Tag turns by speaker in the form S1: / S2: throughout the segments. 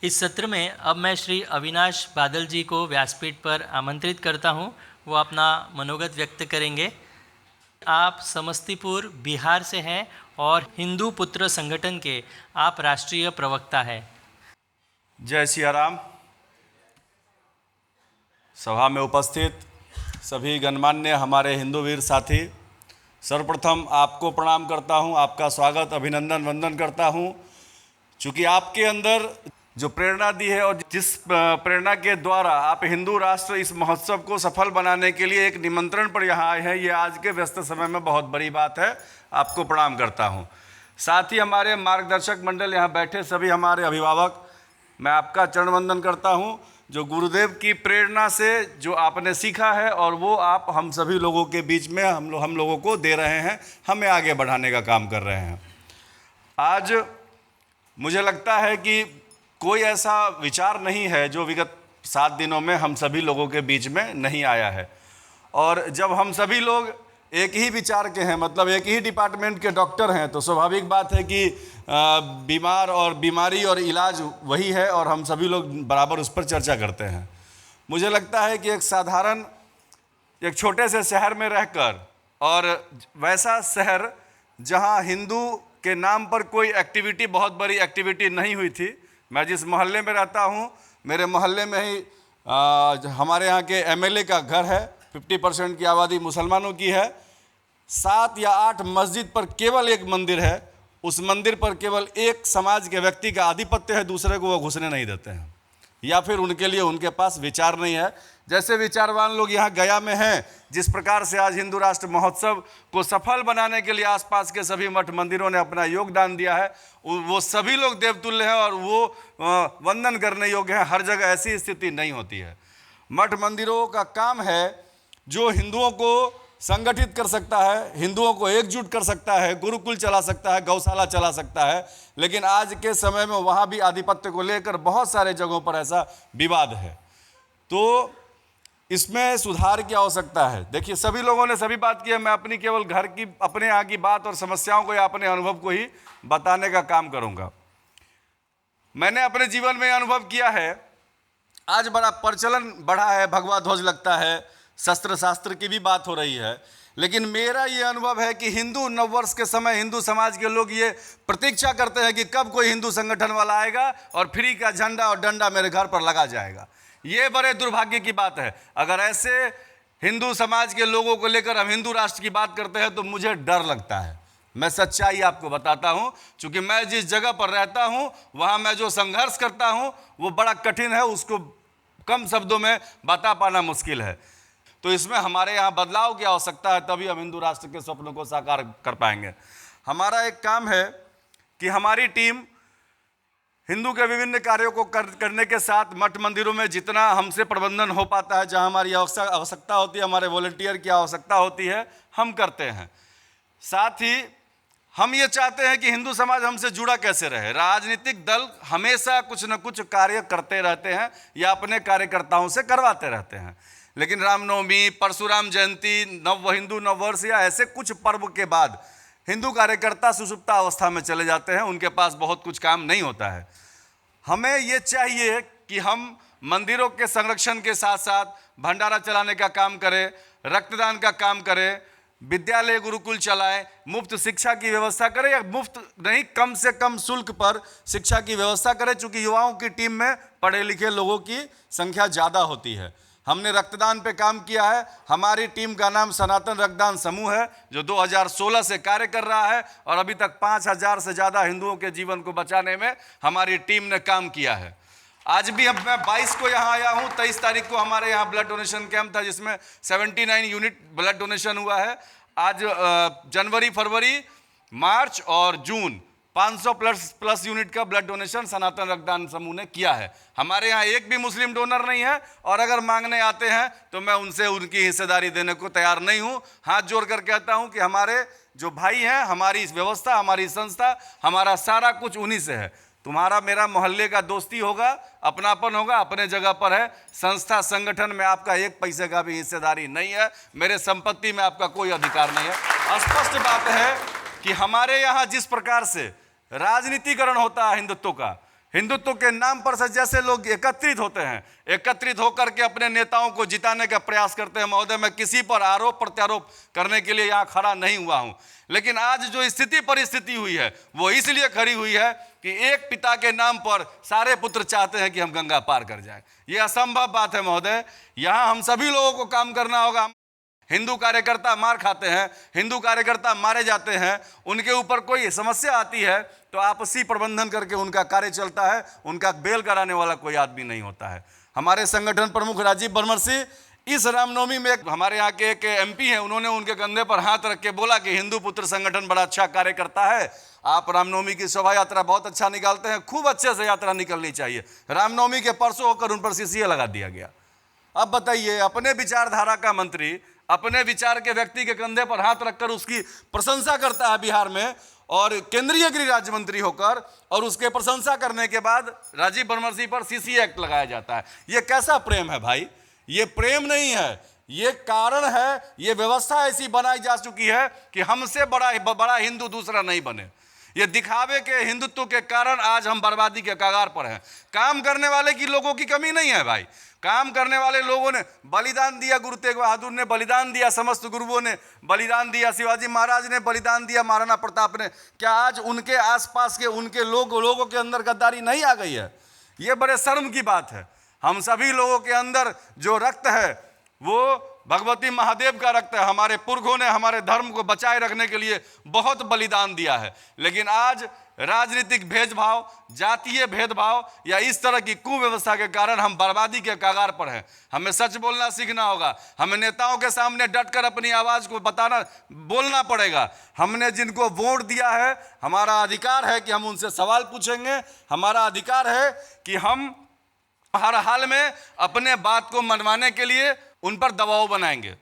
S1: इस सत्र में अब मैं श्री अविनाश बादल जी को व्यासपीठ पर आमंत्रित करता हूं। वो अपना मनोगत व्यक्त करेंगे। आप समस्तीपुर बिहार से हैं और हिंदू पुत्र संगठन के आप राष्ट्रीय प्रवक्ता हैं।
S2: जय सिया राम। सभा में उपस्थित सभी गणमान्य हमारे हिंदू वीर साथी, सर्वप्रथम आपको प्रणाम करता हूं, आपका स्वागत अभिनंदन वंदन करता हूं। चूँकि आपके अंदर जो प्रेरणा दी है और जिस प्रेरणा के द्वारा आप हिंदू राष्ट्र इस महोत्सव को सफल बनाने के लिए एक निमंत्रण पर यहाँ आए हैं, ये आज के व्यस्त समय में बहुत बड़ी बात है। आपको प्रणाम करता हूँ। साथ ही हमारे मार्गदर्शक मंडल यहाँ बैठे सभी हमारे अभिभावक, मैं आपका चरण वंदन करता हूँ। जो गुरुदेव की प्रेरणा से जो आपने सीखा है और वो आप हम सभी लोगों के बीच में हम लोगों को दे रहे हैं, हमें आगे बढ़ाने का काम कर रहे हैं। आज मुझे लगता है कि कोई ऐसा विचार नहीं है जो विगत 7 दिनों में हम सभी लोगों के बीच में नहीं आया है। और जब हम सभी लोग एक ही विचार के हैं, मतलब एक ही डिपार्टमेंट के डॉक्टर हैं, तो स्वाभाविक बात है कि बीमार और बीमारी और इलाज वही है और हम सभी लोग बराबर उस पर चर्चा करते हैं। मुझे लगता है कि एक छोटे से शहर में रहकर और वैसा शहर जहां हिंदू के नाम पर कोई एक्टिविटी, बहुत बड़ी एक्टिविटी नहीं हुई थी। मैं जिस मोहल्ले में रहता हूं, मेरे मोहल्ले में ही हमारे यहाँ के एमएलए का घर है। 50% की आबादी मुसलमानों की है। 7 या 8 मस्जिद पर केवल एक मंदिर है। उस मंदिर पर केवल एक समाज के व्यक्ति का आधिपत्य है, दूसरे को वो घुसने नहीं देते हैं, या फिर उनके लिए उनके पास विचार नहीं है। जैसे विचारवान लोग यहाँ गया में हैं, जिस प्रकार से आज हिंदू राष्ट्र महोत्सव को सफल बनाने के लिए आसपास के सभी मठ मंदिरों ने अपना योगदान दिया है, वो सभी लोग देवतुल्य हैं और वो वंदन करने योग्य हैं। हर जगह ऐसी स्थिति नहीं होती है। मठ मंदिरों का काम है जो हिंदुओं को संगठित कर सकता है, हिंदुओं को एकजुट कर सकता है, गुरुकुल चला सकता है, गौशाला चला सकता है। लेकिन आज के समय में वहाँ भी आधिपत्य को लेकर बहुत सारे जगहों पर ऐसा विवाद है, तो इसमें सुधार की आवश्यकता है। देखिए, सभी लोगों ने सभी बात की है। मैं अपनी केवल घर की, अपने यहाँ की बात और समस्याओं को या अपने अनुभव को ही बताने का काम करूँगा। मैंने अपने जीवन में अनुभव किया है, आज बड़ा प्रचलन बढ़ा है, भगवा ध्वज लगता है, शस्त्र शास्त्र की भी बात हो रही है। लेकिन मेरा ये अनुभव है कि हिंदू नववर्ष के समय हिंदू समाज के लोग ये प्रतीक्षा करते हैं कि कब कोई हिंदू संगठन वाला आएगा और फ्री का झंडा और डंडा मेरे घर पर लगा जाएगा। ये बड़े दुर्भाग्य की बात है। अगर ऐसे हिंदू समाज के लोगों को लेकर हम हिंदू राष्ट्र की बात करते हैं तो मुझे डर लगता है। मैं सच्चाई आपको बताता हूं, क्योंकि मैं जिस जगह पर रहता हूं वहां मैं जो संघर्ष करता हूं वो बड़ा कठिन है, उसको कम शब्दों में बता पाना मुश्किल है। तो इसमें हमारे यहाँ बदलाव की आवश्यकता है, तभी हम हिंदू राष्ट्र के स्वप्नों को साकार कर पाएंगे। हमारा एक काम है कि हमारी टीम हिंदू के विभिन्न कार्यों को करने के साथ मठ मंदिरों में जितना हमसे प्रबंधन हो पाता है, जहाँ हमारी आवश्यकता होती है, हमारे वॉलंटियर की आवश्यकता होती है, हम करते हैं। साथ ही हम ये चाहते हैं कि हिंदू समाज हमसे जुड़ा कैसे रहे। राजनीतिक दल हमेशा कुछ न कुछ कार्य करते रहते हैं या अपने कार्यकर्ताओं से करवाते रहते हैं, लेकिन रामनवमी, परशुराम जयंती, हिंदू नववर्ष या ऐसे कुछ पर्व के बाद हिंदू कार्यकर्ता सुषुप्ता अवस्था में चले जाते हैं, उनके पास बहुत कुछ काम नहीं होता है। हमें ये चाहिए कि हम मंदिरों के संरक्षण के साथ साथ भंडारा चलाने का काम करें, रक्तदान का काम करें, विद्यालय गुरुकुल चलाएं, मुफ्त शिक्षा की व्यवस्था करें, या मुफ्त नहीं कम से कम शुल्क पर शिक्षा की व्यवस्था करें। चूँकि युवाओं की टीम में पढ़े लिखे लोगों की संख्या ज़्यादा होती है। हमने रक्तदान पे काम किया है। हमारी टीम का नाम सनातन रक्तदान समूह है, जो 2016 से कार्य कर रहा है और अभी तक 5000 से ज़्यादा हिंदुओं के जीवन को बचाने में हमारी टीम ने काम किया है। आज भी मैं 22 को यहाँ आया हूँ। 23 तारीख को हमारे यहाँ ब्लड डोनेशन कैंप था, जिसमें 79 यूनिट ब्लड डोनेशन हुआ है। आज जनवरी, फरवरी, मार्च और जून 500 प्लस यूनिट का ब्लड डोनेशन सनातन रक्तदान समूह ने किया है। हमारे यहाँ एक भी मुस्लिम डोनर नहीं है, और अगर मांगने आते हैं तो मैं उनसे उनकी हिस्सेदारी देने को तैयार नहीं हूँ। हाथ जोड़कर कहता हूँ कि हमारे जो भाई हैं, हमारी व्यवस्था, हमारी संस्था, हमारा सारा कुछ उन्हीं से है। तुम्हारा मेरा मोहल्ले का दोस्ती होगा, अपनापन होगा, अपने जगह पर है। संस्था संगठन में आपका एक पैसे का भी हिस्सेदारी नहीं है, मेरे संपत्ति में आपका कोई अधिकार नहीं है। स्पष्ट बात है कि हमारे यहाँ जिस प्रकार से राजनीतिकरण होता है हिंदुत्व का, हिंदुत्व के नाम पर से जैसे लोग एकत्रित होते हैं, एकत्रित होकर के अपने नेताओं को जिताने का प्रयास करते हैं। महोदय, मैं किसी पर आरोप प्रत्यारोप करने के लिए यहाँ खड़ा नहीं हुआ हूँ, लेकिन आज जो स्थिति परिस्थिति हुई है वो इसलिए खड़ी हुई है कि एक पिता के नाम पर सारे पुत्र चाहते हैं कि हम गंगा पार कर जाएं। ये असंभव बात है महोदय। यहाँ हम सभी लोगों को काम करना होगा। हिंदू कार्यकर्ता मार खाते हैं, हिंदू कार्यकर्ता मारे जाते हैं, उनके ऊपर कोई समस्या आती है तो आपसी प्रबंधन करके उनका कार्य चलता है, उनका बेल कराने वाला कोई आदमी नहीं होता है। हमारे संगठन प्रमुख राजीव बनमरसी इस रामनवमी में हमारे यहाँ के एक MP हैं, उन्होंने उनके कंधे पर हाथ रख के बोला कि हिंदू पुत्र संगठन बड़ा अच्छा कार्य करता है, आप रामनवमी की शोभा यात्रा बहुत अच्छा निकालते हैं, खूब अच्छे से यात्रा निकलनी चाहिए। रामनवमी के परसों होकर उन पर CCA लगा दिया गया। अब बताइए, अपने विचारधारा का मंत्री अपने विचार के व्यक्ति के कंधे पर हाथ रखकर उसकी प्रशंसा करता है बिहार में, और केंद्रीय गृह राज्य मंत्री होकर, और उसके प्रशंसा करने के बाद राजीव बनमरसी पर CCA एक्ट लगाया जाता है। ये कैसा प्रेम है भाई? ये प्रेम नहीं है, ये कारण है। ये व्यवस्था ऐसी बनाई जा चुकी है कि हमसे बड़ा हिंदू दूसरा नहीं बने। ये दिखावे के हिंदुत्व के कारण आज हम बर्बादी के कगार पर हैं। काम करने वाले की लोगों की कमी नहीं है भाई, काम करने वाले लोगों ने बलिदान दिया, गुरु तेग बहादुर ने बलिदान दिया, समस्त गुरुओं ने बलिदान दिया, शिवाजी महाराज ने बलिदान दिया, महाराणा प्रताप ने। क्या आज उनके आसपास के उनके लोगों के अंदर गद्दारी नहीं आ गई है? ये बड़े शर्म की बात है। हम सभी लोगों के अंदर जो रक्त है वो भगवती महादेव का रक्त है। हमारे पुरखों ने हमारे धर्म को बचाए रखने के लिए बहुत बलिदान दिया है, लेकिन आज राजनीतिक भेदभाव, जातीय भेदभाव या इस तरह की कुव्यवस्था के कारण हम बर्बादी के कगार पर हैं। हमें सच बोलना सीखना होगा। हमें नेताओं के सामने डटकर अपनी आवाज़ को बोलना पड़ेगा। हमने जिनको वोट दिया है, हमारा अधिकार है कि हम उनसे सवाल पूछेंगे। हमारा अधिकार है कि हम हर हाल में अपने बात को मनवाने के लिए उन पर दबाव बनाएंगे।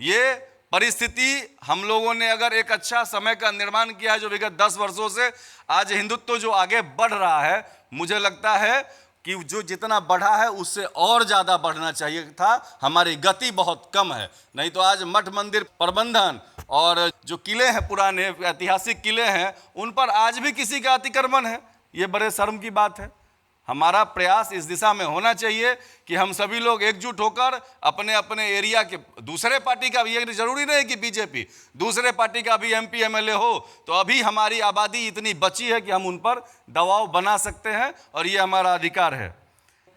S2: ये परिस्थिति हम लोगों ने अगर एक अच्छा समय का निर्माण किया है जो विगत 10 वर्षों से, आज हिंदुत्व जो आगे बढ़ रहा है, मुझे लगता है कि जो जितना बढ़ा है उससे और ज़्यादा बढ़ना चाहिए था। हमारी गति बहुत कम है, नहीं तो आज मठ मंदिर प्रबंधन और जो किले हैं, पुराने ऐतिहासिक किले हैं, उन पर आज भी किसी का अतिक्रमण है। ये बड़े शर्म की बात है। हमारा प्रयास इस दिशा में होना चाहिए कि हम सभी लोग एकजुट होकर अपने अपने एरिया के दूसरे पार्टी का भी, ये जरूरी नहीं कि बीजेपी, दूसरे पार्टी का भी MP MLA हो तो अभी हमारी आबादी इतनी बची है कि हम उन पर दबाव बना सकते हैं और ये हमारा अधिकार है।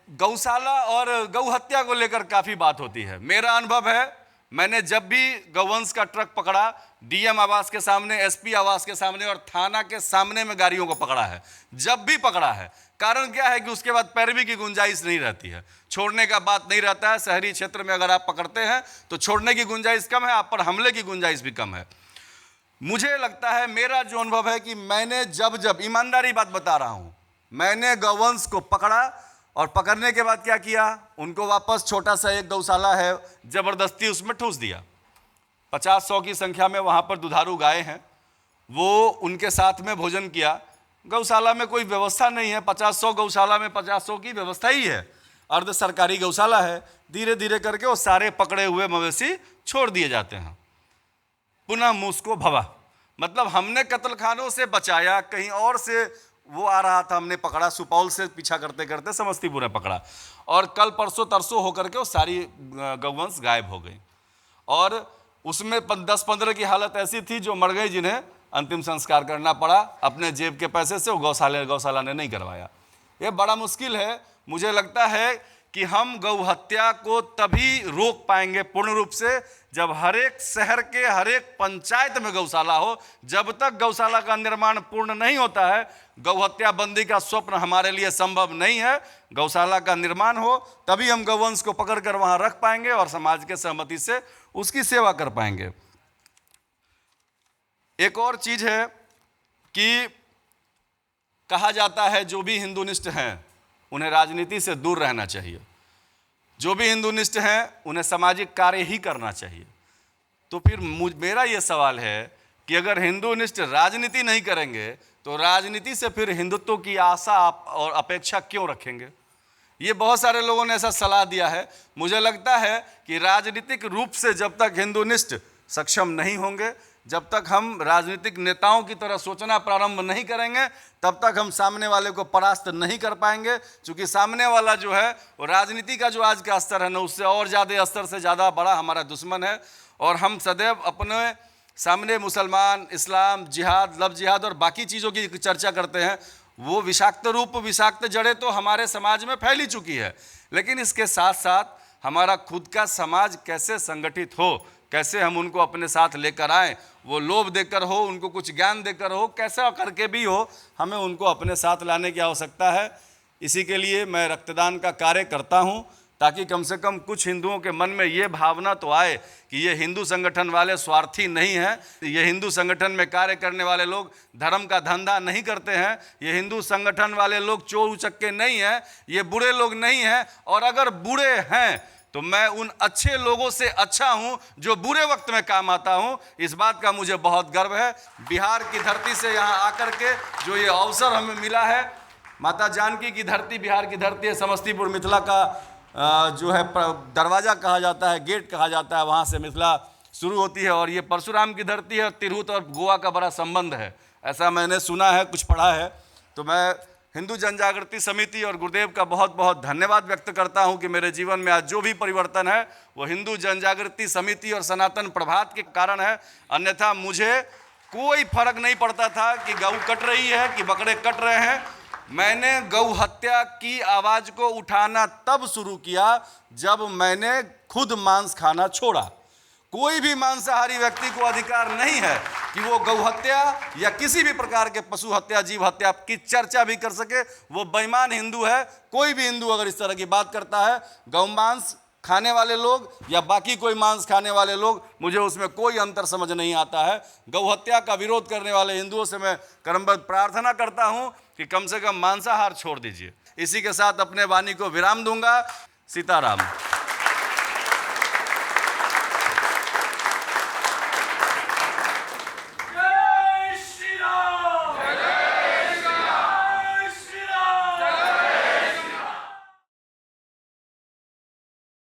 S2: गौशाला और गौ हत्या को लेकर काफ़ी बात होती है। मेरा अनुभव है, मैंने जब भी गौवंश का ट्रक पकड़ा, DM आवास के सामने, SP आवास के सामने और थाना के सामने में गाड़ियों को पकड़ा है, जब भी पकड़ा है। कारण क्या है कि उसके बाद पैरवी की गुंजाइश नहीं रहती है, छोड़ने का बात नहीं रहता है। शहरी क्षेत्र में अगर आप पकड़ते हैं तो छोड़ने की गुंजाइश कम है, आप पर हमले की गुंजाइश भी कम है। मुझे लगता है, मेरा जो अनुभव है कि मैंने जब ईमानदारी बात बता रहा हूँ, मैंने गौवंश को पकड़ा और पकड़ने के बाद क्या किया, उनको वापस छोटा सा एक गौशाला है, ज़बरदस्ती उसमें ठूस दिया। 50-100 की संख्या में वहाँ पर दुधारू गाय हैं, वो उनके साथ में भोजन किया। गौशाला में कोई व्यवस्था नहीं है, 50-100 गौशाला में 50-100 की व्यवस्था ही है, अर्ध सरकारी गौशाला है। धीरे धीरे करके वो सारे पकड़े हुए मवेशी छोड़ दिए जाते हैं। पुनः मुस्को भवा, मतलब हमने कत्लखानों से बचाया, कहीं और से वो आ रहा था, हमने पकड़ा, सुपौल से पीछा करते करते समस्तीपुर में पकड़ा, और कल परसों तरसों होकर के वो सारी गौवंश गायब हो गई। और उसमें 10-15 की हालत ऐसी थी जो मर गई, जिन्हें अंतिम संस्कार करना पड़ा अपने जेब के पैसे से। वो गौशाला ने नहीं करवाया। ये बड़ा मुश्किल है। मुझे लगता है कि हम गौ हत्या को तभी रोक पाएंगे पूर्ण रूप से जब हर एक शहर के हर एक पंचायत में गौशाला हो। जब तक गौशाला का निर्माण पूर्ण नहीं होता है, गौ हत्या बंदी का स्वप्न हमारे लिए संभव नहीं है। गौशाला का निर्माण हो तभी हम गौवंश को पकड़कर वहां रख पाएंगे और समाज के सहमति से उसकी सेवा कर पाएंगे। एक और चीज है कि कहा जाता है जो भी हिंदूनिष्ठ हैं उन्हें राजनीति से दूर रहना चाहिए, जो भी हिंदूनिष्ठ हैं उन्हें सामाजिक कार्य ही करना चाहिए। तो फिर मेरा ये सवाल है कि अगर हिंदूनिष्ठ राजनीति नहीं करेंगे तो राजनीति से फिर हिंदुत्व की आशा और अपेक्षा क्यों रखेंगे? ये बहुत सारे लोगों ने ऐसा सलाह दिया है। मुझे लगता है कि राजनीतिक रूप से जब तक हिंदूनिष्ठ सक्षम नहीं होंगे, जब तक हम राजनीतिक नेताओं की तरह सोचना प्रारंभ नहीं करेंगे तब तक हम सामने वाले को परास्त नहीं कर पाएंगे, क्योंकि सामने वाला जो है वो राजनीति का जो आज का स्तर है ना, उससे और ज़्यादा स्तर से ज़्यादा बड़ा हमारा दुश्मन है। और हम सदैव अपने सामने मुसलमान, इस्लाम, जिहाद, लव जिहाद और बाकी चीज़ों की चर्चा करते हैं। वो विषाक्त रूप, विषाक्त जड़ें तो हमारे समाज में फैली चुकी है, लेकिन इसके साथ साथ हमारा खुद का समाज कैसे संगठित हो, कैसे हम उनको अपने साथ लेकर आएँ, वो लोभ देकर हो, उनको कुछ ज्ञान देकर हो, कैसा करके भी हो, हमें उनको अपने साथ लाने की आवश्यकता है। इसी के लिए मैं रक्तदान का कार्य करता हूँ, ताकि कम से कम कुछ हिंदुओं के मन में ये भावना तो आए कि ये हिंदू संगठन वाले स्वार्थी नहीं हैं, ये हिंदू संगठन में कार्य करने वाले लोग धर्म का धंधा नहीं करते हैं, ये हिंदू संगठन वाले लोग चोर उचक्के नहीं हैं, ये बुरे लोग नहीं हैं, और अगर बुरे हैं तो मैं उन अच्छे लोगों से अच्छा हूं जो बुरे वक्त में काम आता हूं। इस बात का मुझे बहुत गर्व है। बिहार की धरती से यहाँ आकर के जो ये अवसर हमें मिला है, माता जानकी की धरती बिहार की धरती है, समस्तीपुर मिथिला का जो है दरवाज़ा कहा जाता है, गेट कहा जाता है, वहाँ से मिथिला शुरू होती है, और ये परशुराम की धरती है। तिरहुत और गोवा का बड़ा संबंध है, ऐसा मैंने सुना है, कुछ पढ़ा है। तो मैं हिंदू जनजागृति समिति और गुरुदेव का बहुत बहुत धन्यवाद व्यक्त करता हूं कि मेरे जीवन में आज जो भी परिवर्तन है वो हिंदू जनजागृति समिति और सनातन प्रभात के कारण है। अन्यथा मुझे कोई फर्क नहीं पड़ता था कि गऊ कट रही है कि बकरे कट रहे हैं। मैंने गौ हत्या की आवाज़ को उठाना तब शुरू किया जब मैंने खुद मांस खाना छोड़ा। कोई भी मांसाहारी व्यक्ति को अधिकार नहीं है कि वो गौ हत्या या किसी भी प्रकार के पशु हत्या, जीव हत्या की चर्चा भी कर सके। वो बेईमान हिंदू है। कोई भी हिंदू अगर इस तरह की बात करता है, गौ मांस खाने वाले लोग या बाकी कोई मांस खाने वाले लोग, मुझे उसमें कोई अंतर समझ नहीं आता है। गौ हत्या का विरोध करने वाले हिंदुओं से मैं क्रमबद्ध प्रार्थना करता हूं कि कम से कम मांसाहार छोड़ दीजिए। इसी के साथ अपने वाणी को विराम दूंगा। सीताराम।